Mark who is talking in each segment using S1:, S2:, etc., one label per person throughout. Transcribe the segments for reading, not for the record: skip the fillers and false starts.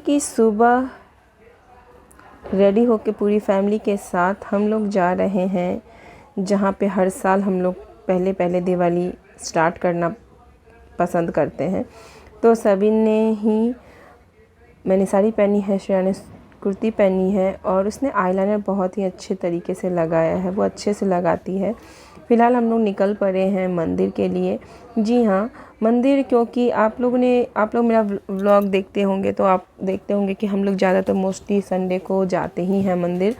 S1: कि सुबह रेडी होके पूरी फैमिली के साथ हम लोग जा रहे हैं जहाँ पे हर साल हम लोग पहले दिवाली स्टार्ट करना पसंद करते हैं। तो सभी ने ही, मैंने साड़ी पहनी है, श्रेया ने कुर्ती पहनी है और उसने आईलाइनर बहुत ही अच्छे तरीके से लगाया है, वो अच्छे से लगाती है। फ़िलहाल हम लोग निकल पड़े हैं मंदिर के लिए। जी हाँ, मंदिर, क्योंकि आप लोग मेरा व्लॉग देखते होंगे तो आप देखते होंगे कि हम लोग ज़्यादातर मोस्टली संडे को जाते ही हैं मंदिर,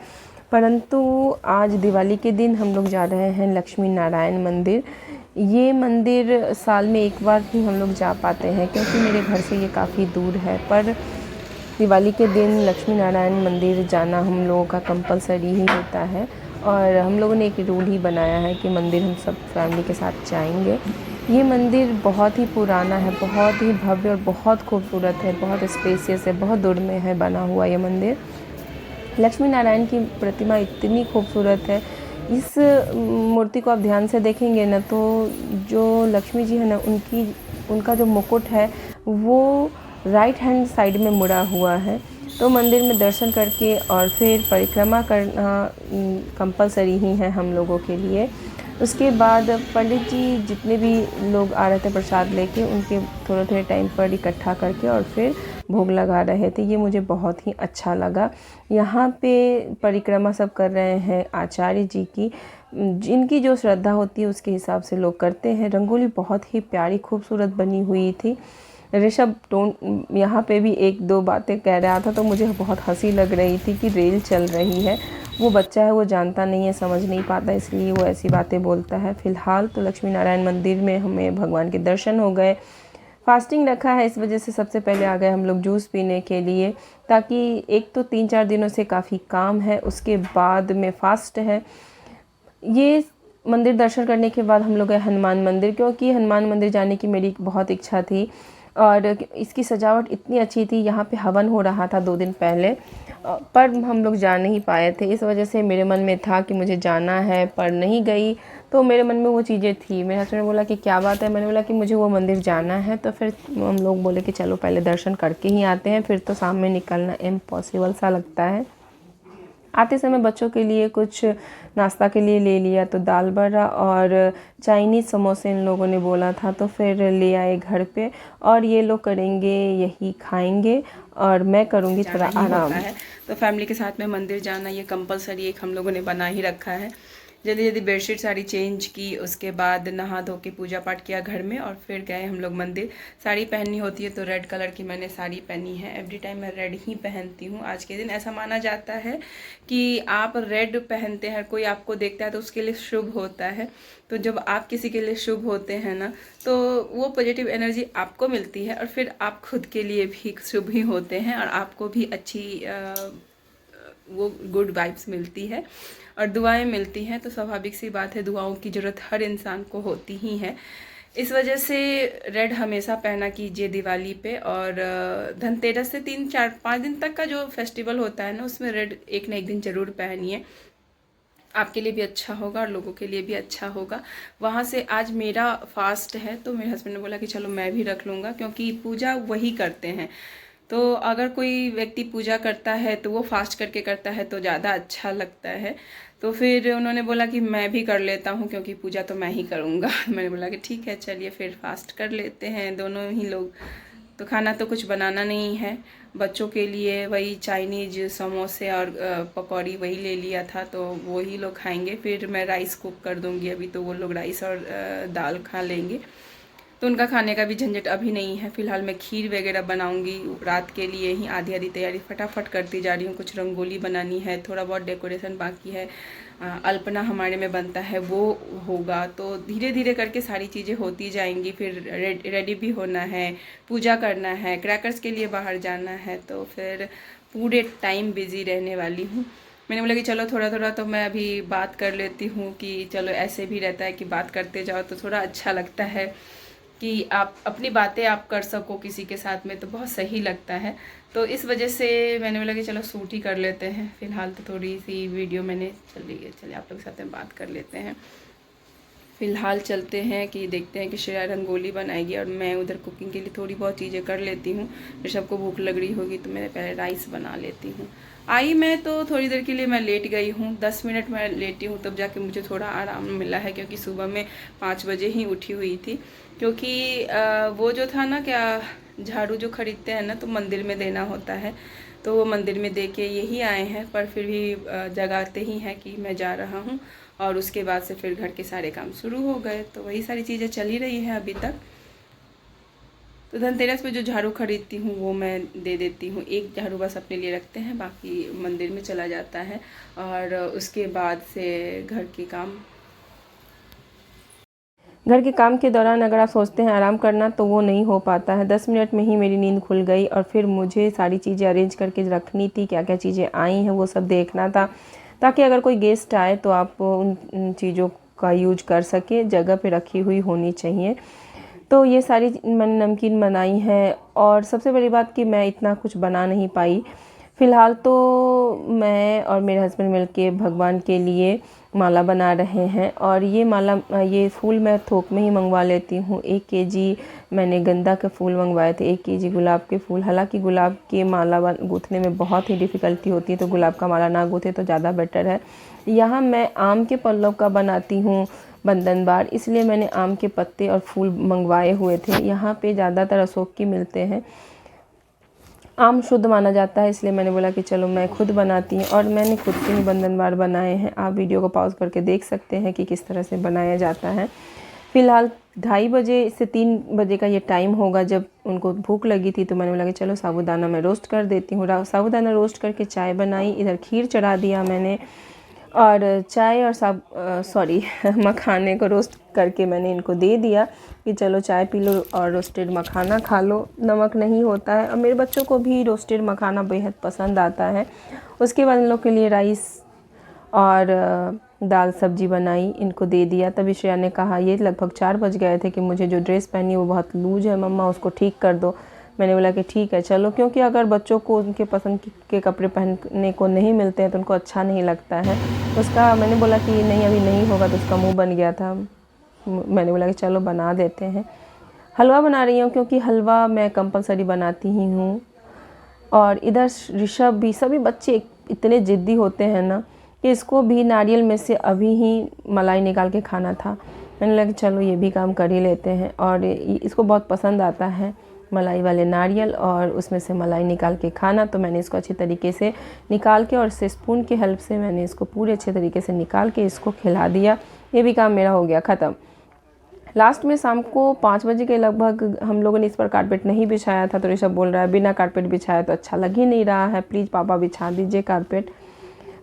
S1: परंतु आज दिवाली के दिन हम लोग जा रहे हैं लक्ष्मी नारायण मंदिर। ये मंदिर साल में एक बार ही हम लोग जा पाते हैं क्योंकि मेरे घर से ये काफ़ी दूर है, पर दिवाली के दिन लक्ष्मी नारायण मंदिर जाना हम लोगों का कंपलसरी ही होता है। और हम लोगों ने एक रूल ही बनाया है कि मंदिर हम सब फैमिली के साथ जाएंगे। ये मंदिर बहुत ही पुराना है, बहुत ही भव्य और बहुत खूबसूरत है, बहुत स्पेसियस है, बहुत दूर में है बना हुआ ये मंदिर। लक्ष्मी नारायण की प्रतिमा इतनी खूबसूरत है, इस मूर्ति को आप ध्यान से देखेंगे ना तो जो लक्ष्मी जी है ना, उनका जो मुकुट है वो राइट हैंड साइड में मुड़ा हुआ है। तो मंदिर में दर्शन करके और फिर परिक्रमा करना कंपलसरी ही है हम लोगों के लिए। उसके बाद पंडित जी जितने भी लोग आ रहे थे प्रसाद लेके, उनके थोड़े टाइम पर इकट्ठा करके और फिर भोग लगा रहे थे। ये मुझे बहुत ही अच्छा लगा। यहाँ पे परिक्रमा सब कर रहे हैं आचार्य जी की, जिनकी जो श्रद्धा होती है उसके हिसाब से लोग करते हैं। रंगोली बहुत ही प्यारी खूबसूरत बनी हुई थी। ऋषभ यहाँ पे भी एक दो बातें कह रहा था तो मुझे बहुत हंसी लग रही थी कि रेल चल रही है। वो बच्चा है, वो जानता नहीं है, समझ नहीं पाता, इसलिए वो ऐसी बातें बोलता है। फ़िलहाल तो लक्ष्मी नारायण मंदिर में हमें भगवान के दर्शन हो गए। फास्टिंग रखा है, इस वजह से सबसे पहले आ गए हम लोग जूस पीने के लिए, ताकि एक तो 3-4 दिनों से काफ़ी काम है, उसके बाद में फ़ास्ट है। ये मंदिर दर्शन करने के बाद हम लोग गए हनुमान मंदिर, क्योंकि हनुमान मंदिर जाने की मेरी बहुत इच्छा थी और इसकी सजावट इतनी अच्छी थी। यहाँ पे हवन हो रहा था 2 दिन पहले, पर हम लोग जा नहीं पाए थे। इस वजह से मेरे मन में था कि मुझे जाना है, पर नहीं गई। तो मेरे मन में वो चीज़ें थी। मेरे हस्बैंड ने बोला कि क्या बात है, मैंने बोला कि मुझे वो मंदिर जाना है। तो फिर हम लोग बोले कि चलो पहले दर्शन करके ही आते हैं, फिर तो शाम में निकलना इम्पॉसिबल सा लगता है। आते समय बच्चों के लिए कुछ नाश्ता के लिए ले लिया, तो दाल बड़ा और चाइनीज़ समोसे इन लोगों ने बोला था, तो फिर ले आए घर पे और ये लोग करेंगे यही खाएंगे और मैं करूँगी थोड़ा आराम।
S2: तो फैमिली के साथ में मंदिर जाना ये कंपलसरी एक हम लोगों ने बना ही रखा है। जल्दी जल्दी बेडशीट सारी चेंज की, उसके बाद नहा धो के पूजा पाठ किया घर में और फिर गए हम लोग मंदिर। साड़ी पहननी होती है तो रेड कलर की मैंने साड़ी पहनी है। एवरी टाइम मैं रेड ही पहनती हूँ। आज के दिन ऐसा माना जाता है कि आप रेड पहनते हैं, कोई आपको देखता है तो उसके लिए शुभ होता है। तो जब आप किसी के लिए शुभ होते हैं ना, तो वो पॉजिटिव एनर्जी आपको मिलती है और फिर आप खुद के लिए भी शुभ ही होते हैं और आपको भी अच्छी वो गुड वाइब्स मिलती है और दुआएं मिलती हैं। तो स्वाभाविक सी बात है, दुआओं की ज़रूरत हर इंसान को होती ही है। इस वजह से रेड हमेशा पहना कीजिए दिवाली पे। और धनतेरस से 3-4-5 दिन तक का जो फेस्टिवल होता है ना, उसमें रेड एक ना एक दिन ज़रूर पहनिए। आपके लिए भी अच्छा होगा और लोगों के लिए भी अच्छा होगा। वहाँ से आज मेरा फास्ट है तो मेरे हस्बैंड ने बोला कि चलो मैं भी रख लूँगा, क्योंकि पूजा वही करते हैं। तो अगर कोई व्यक्ति पूजा करता है तो वो फास्ट करके करता है तो ज़्यादा अच्छा लगता है। तो फिर उन्होंने बोला कि मैं भी कर लेता हूँ क्योंकि पूजा तो मैं ही करूँगा। मैंने बोला कि ठीक है, चलिए फिर फास्ट कर लेते हैं दोनों ही लोग। तो खाना तो कुछ बनाना नहीं है, बच्चों के लिए वही चाइनीज समोसे और पकौड़ी वही ले लिया था, तो वही लोग खाएंगे। फिर मैं राइस कुक कर दूँगी, अभी तो वो लोग राइस और दाल खा लेंगे, तो उनका खाने का भी झंझट अभी नहीं है। फिलहाल मैं खीर वगैरह बनाऊंगी रात के लिए ही, आधी आधी तैयारी फटाफट करती जा रही हूँ। कुछ रंगोली बनानी है, थोड़ा बहुत डेकोरेशन बाकी है, अल्पना हमारे में बनता है वो होगा। तो धीरे धीरे करके सारी चीज़ें होती जाएंगी। फिर रेडी भी होना है, पूजा करना है, क्रैकर्स के लिए बाहर जाना है, तो फिर पूरे टाइम बिज़ी रहने वाली हूँ। मैंने बोला कि चलो थोड़ा थोड़ा तो मैं अभी बात कर लेती हूँ, कि चलो ऐसे भी रहता है कि बात करते जाओ तो थोड़ा अच्छा लगता है कि आप अपनी बातें आप कर सको किसी के साथ में, तो बहुत सही लगता है। तो इस वजह से मैंने बोला कि चलो शूट ही कर लेते हैं। फिलहाल तो थोड़ी सी वीडियो मैंने चलिए आप लोग के साथ में बात कर लेते हैं। फ़िलहाल चलते हैं कि देखते हैं कि श्रेया रंगोली बनाएगी और मैं उधर कुकिंग के लिए थोड़ी बहुत चीज़ें कर लेती हूँ। फिर सबको भूख लग रही होगी तो मैं पहले राइस बना लेती हूँ। आई मैं तो थोड़ी देर के लिए मैं लेट गई हूँ, 10 मिनट मैं लेटी हूँ, तब जाके मुझे थोड़ा आराम मिला है, क्योंकि सुबह में 5 बजे ही उठी हुई थी। क्योंकि वो जो था ना, क्या झाड़ू जो खरीदते हैं ना तो मंदिर में देना होता है, तो वो मंदिर में दे के यही आए हैं, पर फिर भी जगाते ही हैं कि मैं जा रहा हूँ। और उसके बाद से फिर घर के सारे काम शुरू हो गए, तो वही सारी चीज़ें चल ही रही हैं अभी तक। तो धनतेरस पे जो झाड़ू खरीदती हूँ वो मैं दे देती हूँ, एक झाड़ू बस अपने लिए रखते हैं, बाकी मंदिर में चला जाता है। और उसके बाद से घर के काम के दौरान अगर आप सोचते हैं आराम करना तो वो नहीं हो पाता है। 10 मिनट में ही मेरी नींद खुल गई और फिर मुझे सारी चीज़ें अरेंज करके रखनी थी, क्या क्या चीज़ें आई हैं वो सब देखना था, ताकि अगर कोई गेस्ट आए तो आप उन चीज़ों का यूज कर सके, जगह पे रखी हुई होनी चाहिए। तो ये सारी मैंने नमकीन बनाई है। और सबसे बड़ी बात कि मैं इतना कुछ बना नहीं पाई। फ़िलहाल तो मैं और मेरे हस्बैंड मिलके भगवान के लिए माला बना रहे हैं। और ये फूल मैं थोक में ही मंगवा लेती हूँ। 1 केजी मैंने गेंदा के फूल मंगवाए थे, 1 केजी गुलाब के फूल। हालांकि गुलाब के माला गूँथने में बहुत ही डिफ़िकल्टी होती है, तो गुलाब का माला ना गूँथे तो ज़्यादा बेटर है। यहाँ मैं आम के पल्लव का बनाती हूँ बंधन बार, इसलिए मैंने आम के पत्ते और फूल मंगवाए हुए थे। यहाँ पे ज़्यादातर अशोक की मिलते हैं, आम शुद्ध माना जाता है, इसलिए मैंने बोला कि चलो मैं खुद बनाती हूँ। और मैंने खुद से ही बंधन बार बनाए हैं। आप वीडियो को पॉज करके देख सकते हैं कि किस तरह से बनाया जाता है। फ़िलहाल 2:30 बजे से 3 बजे का ये टाइम होगा। जब उनको भूख लगी थी तो मैंने बोला कि चलो साबूदाना मैं रोस्ट कर देती हूँ। साबूदाना रोस्ट करके चाय बनाई, इधर खीर चढ़ा दिया मैंने, और चाय और मखाने को रोस्ट करके मैंने इनको दे दिया कि चलो चाय पी लो और रोस्टेड मखाना खा लो। नमक नहीं होता है, और मेरे बच्चों को भी रोस्टेड मखाना बेहद पसंद आता है। उसके बाद इन लोग के लिए राइस और दाल सब्जी बनाई, इनको दे दिया। तभी श्रेया ने कहा, ये लगभग 4 बज गए थे, कि मुझे जो ड्रेस पहनी है वो बहुत लूज है मम्मा, उसको ठीक कर दो। मैंने बोला कि ठीक है चलो, क्योंकि अगर बच्चों को उनके पसंद के कपड़े पहनने को नहीं मिलते हैं तो उनको अच्छा नहीं लगता है। उसका मैंने बोला कि नहीं अभी नहीं होगा, तो उसका मुंह बन गया था। मैंने बोला कि चलो बना देते हैं। हलवा बना रही हूँ, क्योंकि हलवा मैं कंपलसरी बनाती ही हूँ। और इधर ऋषभ भी, सभी बच्चे इतने ज़िद्दी होते हैं ना कि इसको भी नारियल में से अभी ही मलाई निकाल के खाना था। मैंने लगा चलो ये भी काम कर ही लेते हैं। और इसको बहुत पसंद आता है मलाई वाले नारियल, और उसमें से मलाई निकाल के खाना। तो मैंने इसको अच्छी तरीके से निकाल के, और स्पून की हेल्प से मैंने इसको पूरे अच्छे तरीके से निकाल के इसको खिला दिया। ये भी काम मेरा हो गया ख़त्म। लास्ट में शाम को 5 बजे के लगभग हम लोगों ने इस पर कारपेट नहीं बिछाया था, तो ऋषभ बोल रहा है बिना कारपेट बिछाया तो अच्छा लग ही नहीं रहा है, प्लीज़ पापा बिछा दीजिए कारपेट।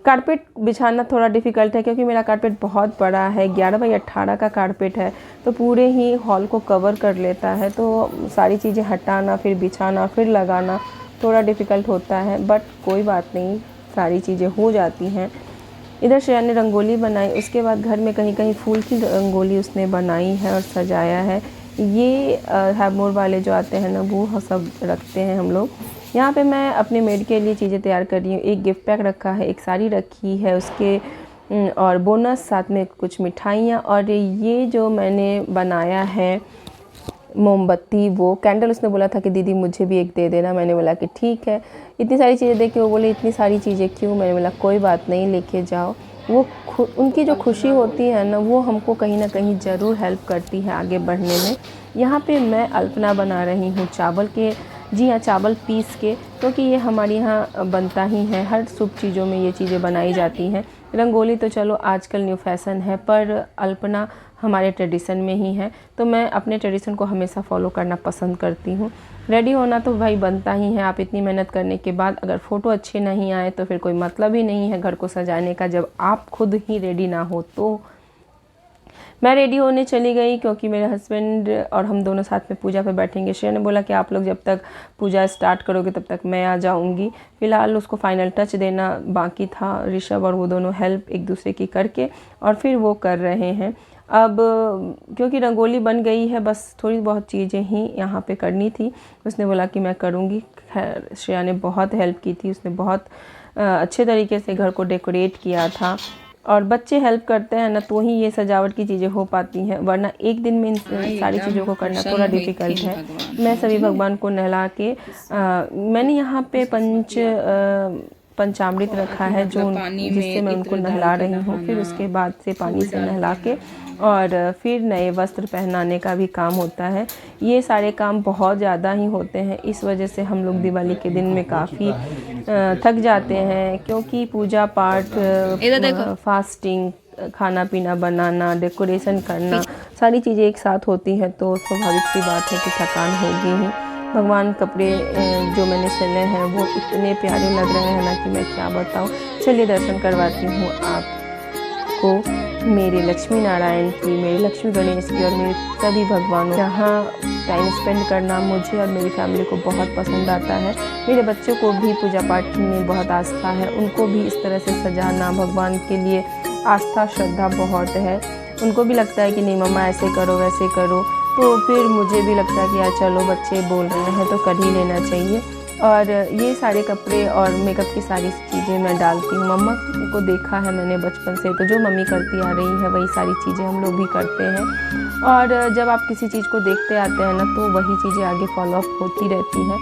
S2: कारपेट बिछाना थोड़ा डिफ़िकल्ट है, क्योंकि मेरा कारपेट बहुत बड़ा है, 11x18 का कारपेट है, तो पूरे ही हॉल को कवर कर लेता है। तो सारी चीज़ें हटाना, फिर बिछाना, फिर लगाना थोड़ा डिफ़िकल्ट होता है, बट कोई बात नहीं, सारी चीज़ें हो जाती हैं। इधर श्रेया ने रंगोली बनाई, उसके बाद घर में कहीं कहीं फूल की रंगोली उसने बनाई है और सजाया है। ये हैवमोर वाले जो आते हैं ना, वो सब रखते हैं हम लोग। यहाँ पे मैं अपने मेड के लिए चीज़ें तैयार कर रही हूँ। एक गिफ्ट पैक रखा है, एक साड़ी रखी है उसके, और बोनस साथ में कुछ मिठाइयाँ। और ये जो मैंने बनाया है मोमबत्ती, वो कैंडल, उसने बोला था कि दीदी मुझे भी एक दे देना। मैंने बोला कि ठीक है। इतनी सारी चीज़ें देख के वो बोले इतनी सारी चीज़ें क्यों? मैंने बोला कोई बात नहीं, लेके जाओ। वो उनकी जो खुशी होती है ना, वो हमको कहीं ना कहीं ज़रूर हेल्प करती है आगे बढ़ने में। यहाँ पे मैं अल्पना बना रही हूँ चावल के, जी हाँ चावल पीस के, क्योंकि ये हमारे यहाँ बनता ही है, हर शुभ चीज़ों में ये चीज़ें बनाई जाती हैं। रंगोली तो चलो आजकल न्यू फैशन है, पर अल्पना हमारे ट्रेडिशन में ही है, तो मैं अपने ट्रेडिशन को हमेशा फॉलो करना पसंद करती हूँ। रेडी होना तो भाई बनता ही है। आप इतनी मेहनत करने के बाद अगर फ़ोटो अच्छे नहीं आए तो फिर कोई मतलब ही नहीं है घर को सजाने का, जब आप खुद ही रेडी ना हो तो। मैं रेडी होने चली गई, क्योंकि मेरे हस्बैंड और हम दोनों साथ में पूजा पे बैठेंगे। श्रेया ने बोला कि आप लोग जब तक पूजा स्टार्ट करोगे तब तक मैं आ जाऊंगी। फ़िलहाल उसको फाइनल टच देना बाकी था, ऋषभ और वो दोनों हेल्प एक दूसरे की करके, और फिर वो कर रहे हैं। अब क्योंकि रंगोली बन गई है, बस थोड़ी बहुत चीज़ें ही यहाँ पे करनी थी। उसने बोला कि मैं करूँगी। खैर श्रेया ने बहुत हेल्प की थी, उसने बहुत अच्छे तरीके से घर को डेकोरेट किया था।
S1: और बच्चे हेल्प करते हैं ना तो ही ये सजावट की चीज़ें हो पाती हैं, वरना एक दिन में इन सारी चीज़ों को करना थोड़ा डिफ़िकल्ट है। मैं सभी भगवान को नहला के मैंने यहाँ पे पंचामृत रखा है जो जिससे मैं उनको नहला रही हूँ। फिर उसके बाद से पानी से नहला के और फिर नए वस्त्र पहनाने का भी काम होता है। ये सारे काम बहुत ज़्यादा ही होते हैं, इस वजह से हम लोग दिवाली के दिन में काफ़ी थक जाते हैं, क्योंकि पूजा पाठ, फास्टिंग, खाना पीना बनाना, डेकोरेशन करना, सारी चीज़ें एक साथ होती हैं तो स्वाभाविक सी बात है कि थकान होगी ही। भगवान कपड़े जो मैंने सिले हैं वो इतने प्यारे लग रहे हैं ना कि मैं क्या बताऊँ। चलिए दर्शन करवाती हूँ आपको मेरे लक्ष्मी नारायण की, मेरे लक्ष्मी गणेश की और मेरे सभी भगवानों। यहाँ टाइम स्पेंड करना मुझे और मेरी फैमिली को बहुत पसंद आता है। मेरे बच्चों को भी पूजा पाठ में बहुत आस्था है, उनको भी इस तरह से सजाना, भगवान के लिए आस्था श्रद्धा बहुत है। उनको भी लगता है कि नहीं मम्मा ऐसे करो वैसे करो, तो फिर मुझे भी लगता है कि यार चलो बच्चे बोल रहे हैं तो कर ही लेना चाहिए। और ये सारे कपड़े और मेकअप की सारी चीज़ें मैं डालती हूँ। मम्मा को देखा है मैंने बचपन से, तो जो मम्मी करती आ रही है वही सारी चीज़ें हम लोग भी करते हैं। और जब आप किसी चीज़ को देखते आते हैं ना तो वही चीज़ें आगे फॉलो अप होती रहती हैं,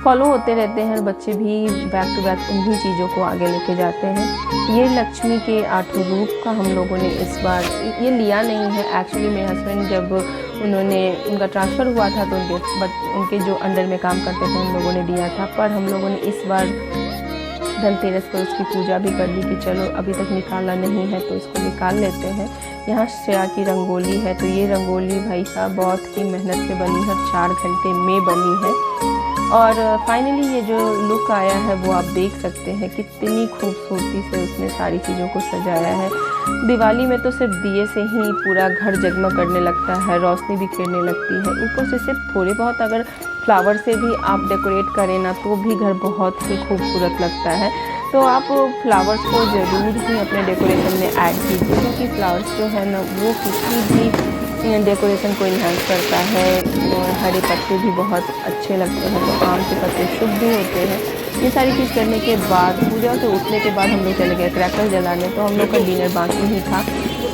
S1: फॉलो होते रहते हैं। बच्चे भी बैक टू बैक उन्हीं चीज़ों को आगे लेके जाते हैं। ये लक्ष्मी के 8 रूप का हम लोगों ने इस बार ये लिया नहीं है। एक्चुअली मेरे हस्बैंड जब उनका ट्रांसफ़र हुआ था तो उनके जो अंडर में काम करते थे उन लोगों ने दिया था, पर हम लोगों ने इस बार धनतेरस पर उसकी पूजा भी कर दी कि चलो अभी तक निकाला नहीं है तो इसको निकाल लेते हैं। यहाँ श्रेया की रंगोली है, तो ये रंगोली भाई साहब बहुत ही मेहनत से बनी है, 4 घंटे में बनी है। और फाइनली ये जो लुक आया है वो आप देख सकते हैं कितनी खूबसूरती से उसने सारी चीज़ों को सजाया है। दिवाली में तो सिर्फ दिए से ही पूरा घर जगमग करने लगता है, रोशनी भी खिलने लगती है। ऊपर से सिर्फ थोड़े बहुत अगर फ्लावर से भी आप डेकोरेट करें ना तो भी घर बहुत ही खूबसूरत लगता है। तो आप फ्लावर्स को ज़रूर ही अपने डेकोरेशन में ऐड कीजिए, क्योंकि फ्लावर्स जो है ना वो किसी भी डेकोरेशन को इन्हांस करता है। हरे पत्ते भी बहुत अच्छे लगते हैं, तो आम के पत्ते शुभ भी होते हैं। ये सारी चीज़ करने के बाद पूजा से उठने के बाद हम लोग चले गए क्रैकर्स जलाने, तो हम लोग का डिनर बाकी ही था।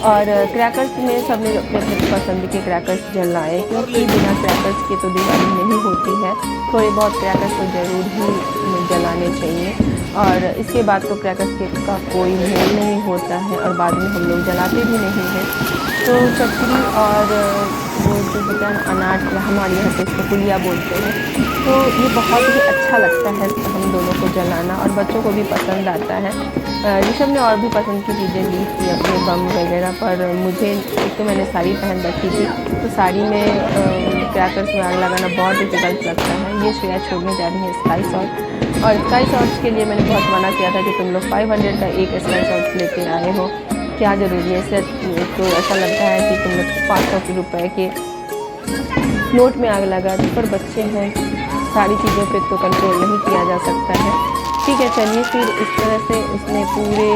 S1: और क्रैकर्स में सबने अपने अपने पसंद के क्रैकर्स जलाए, क्योंकि बिना क्रैकर्स के तो दिवाली नहीं होती है। थोड़े बहुत क्रैकर्स तो ज़रूर ही जलाने चाहिए, और इसके बाद तो क्रैकर्स का कोई मोल नहीं होता है और बाद में हम लोग जलाते भी नहीं हैं। तो चक्री और वो जो होता है अनाज, हमारे यहाँ पे इसको पुलिया बोलते हैं, तो ये बहुत ही अच्छा लगता है हम दोनों को जलाना, और बच्चों को भी पसंद आता है। ऋषभ ने और भी पसंद की चीज़ें ली थी अपने बम वगैरह, पर मुझे एक तो मैंने साड़ी पहन रखी थी तो साड़ी में क्रैकर्स में आग लगाना बहुत डिफिकल्ट लगता है। ये श्रेया छोड़ने जा रही है स्काई शॉट, और स्काई शॉट्स के लिए मैंने बहुत मना किया था कि तुम लोग 500 का एक स्काई शॉट्स लेके आए हो, क्या ज़रूरी है। इससे तो ऐसा लगता है कि तुम लोग 500 रुपये के नोट में आग लगा दी, पर बच्चे हैं, सारी चीज़ों पे तो कंट्रोल नहीं किया जा सकता है। ठीक है चलिए, फिर इस तरह से उसने पूरे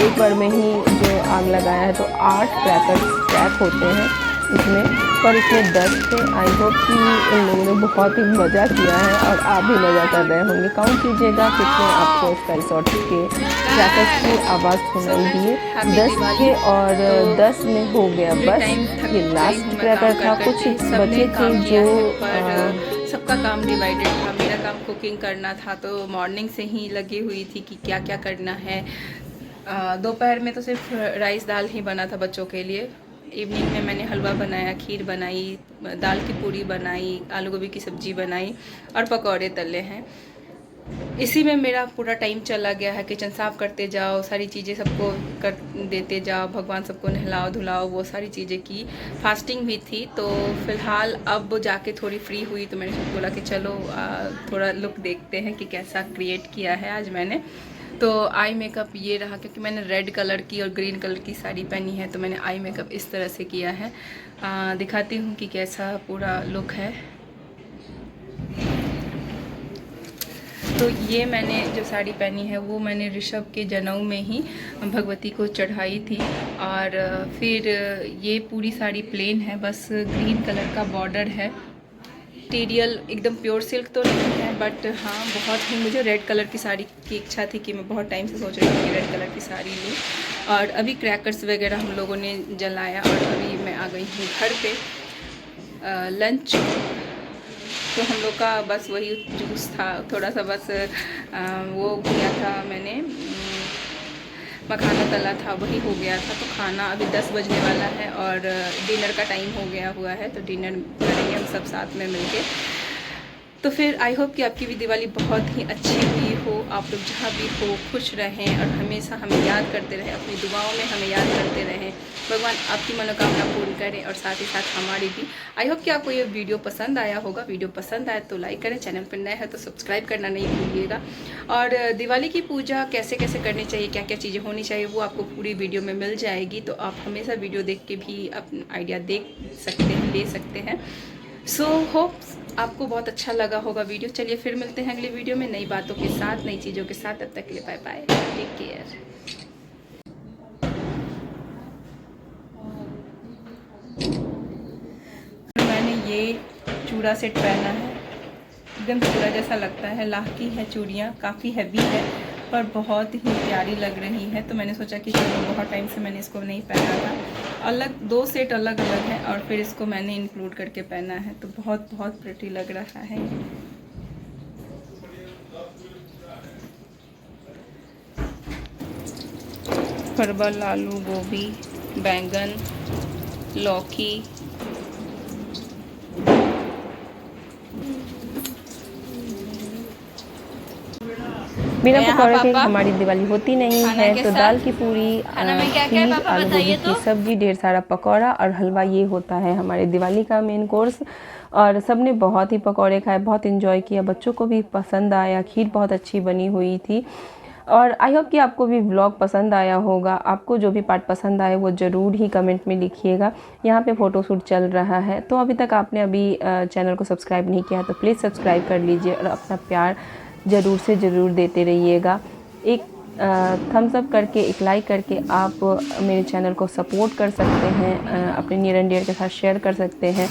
S1: एक बार में ही जो आग लगाया है, तो 8 क्रैकर्स क्रैक होते हैं इसमें, पर इसमें 10 थे। आई होप कि इन लोगों ने बहुत ही मज़ा किया है और आप भी मज़ा कर रहे होंगे। काउंट कीजिएगा कितने आपको स्काई शॉट के क्रैकर्स की आवाज़ सुनाई दिए। 10 थे और 10 में हो गया बस, ये लास्ट क्रैकर था। कुछ बचे थे जो
S2: सबका काम डिवाइडेड था। मेरा काम कुकिंग करना था, तो मॉर्निंग से ही लगी हुई थी कि क्या क्या करना है। दोपहर में तो सिर्फ राइस दाल ही बना था बच्चों के लिए। इवनिंग में मैंने हलवा बनाया, खीर बनाई, दाल की पूरी बनाई, आलू गोभी की सब्ज़ी बनाई और पकौड़े तले हैं। इसी में मेरा पूरा टाइम चला गया है। किचन साफ़ करते जाओ, सारी चीज़ें सबको कर देते जाओ, भगवान सबको नहलाओ धुलाओ, वो सारी चीज़ें की। फास्टिंग भी थी, तो फ़िलहाल अब जाके थोड़ी फ्री हुई तो मैंने बोला कि चलो थोड़ा लुक देखते हैं कि कैसा क्रिएट किया है आज मैंने। तो आई मेकअप ये रहा, क्योंकि मैंने रेड कलर की और ग्रीन कलर की साड़ी पहनी है, तो मैंने आई मेकअप इस तरह से किया है। दिखाती हूँ कि कैसा पूरा लुक है। तो ये मैंने जो साड़ी पहनी है वो मैंने ऋषभ के जनेऊ में ही भगवती को चढ़ाई थी। और फिर ये पूरी साड़ी प्लेन है, बस ग्रीन कलर का बॉर्डर है। मटीरियल एकदम प्योर सिल्क तो नहीं है, बट हाँ बहुत ही मुझे रेड कलर की साड़ी की इच्छा थी कि मैं बहुत टाइम से सोच रही थी कि रेड कलर की साड़ी लूँ। और अभी क्रैकर्स वगैरह हम लोगों ने जलाया और अभी मैं आ गई हूँ घर पे। लंच तो हम लोग का बस वही जूस था, थोड़ा सा बस वो किया था मैंने, मखाना तला था, वही हो गया था। तो खाना अभी 10 बजने वाला है और डिनर का टाइम हो गया हुआ है, तो डिनर करेंगे हम सब साथ में मिलके। तो फिर आई होप कि आपकी भी दिवाली बहुत ही अच्छी हुई हो, आप लोग जहाँ भी हो खुश रहें और हमेशा हमें याद करते रहें, अपनी दुआओं में हमें याद करते रहें। भगवान आपकी मनोकामना पूर्ण करें और साथ ही साथ हमारी भी। आई होप कि आपको ये वीडियो पसंद आया होगा। वीडियो पसंद आए तो लाइक करें, चैनल पर नए हैं तो सब्सक्राइब करना नहीं भूलिएगा। और दिवाली की पूजा कैसे कैसे करनी चाहिए, क्या क्या चीज़ें होनी चाहिए, वो आपको पूरी वीडियो में मिल जाएगी। तो आप हमेशा वीडियो देख के भी अपना आइडिया देख सकते हैं, ले सकते हैं। सो होप आपको बहुत अच्छा लगा होगा वीडियो। चलिए फिर मिलते हैं अगली वीडियो में नई बातों के साथ, नई चीज़ों के साथ। तब तक के लिए बाय बाय, टेक केयर। मैंने ये चूड़ा सेट पहना है, एकदम चूड़ा जैसा लगता है, लाह की है चूड़ियाँ, काफ़ी हैवी है पर बहुत ही प्यारी लग रही है। तो मैंने सोचा कि चलो, बहुत टाइम से मैंने इसको नहीं पहना था। अलग 2 सेट अलग अलग है और फिर इसको मैंने इंक्लूड करके पहना है, तो बहुत बहुत प्रिटी लग रहा है। परवल, आलू, गोभी, बैंगन, लौकी,
S1: बिना पकौड़े के हमारी दिवाली होती नहीं है। तो दाल की पूरी, खीर, आलू गोभी की सब्जी, ढेर सारा पकौड़ा और हलवा, ये होता है हमारे दिवाली का मेन कोर्स। और सबने बहुत ही पकौड़े खाए, बहुत इन्जॉय किया, बच्चों को भी पसंद आया, खीर बहुत अच्छी बनी हुई थी। और आई होप कि आपको भी व्लॉग पसंद आया होगा। आपको जो भी पार्ट पसंद आए वो ज़रूर ही कमेंट में लिखिएगा। यहाँ पे फ़ोटोशूट चल रहा है, तो अभी तक आपने चैनल को सब्सक्राइब नहीं किया तो प्लीज़ सब्सक्राइब कर लीजिए और अपना प्यार ज़रूर से ज़रूर देते रहिएगा। एक थम्स अप करके, एक लाइक करके आप मेरे चैनल को सपोर्ट कर सकते हैं, अपने नियर एंड डियर के साथ शेयर कर सकते हैं।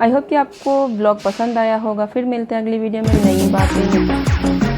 S1: आई होप कि आपको ब्लॉग पसंद आया होगा। फिर मिलते हैं अगली वीडियो में नई बातें।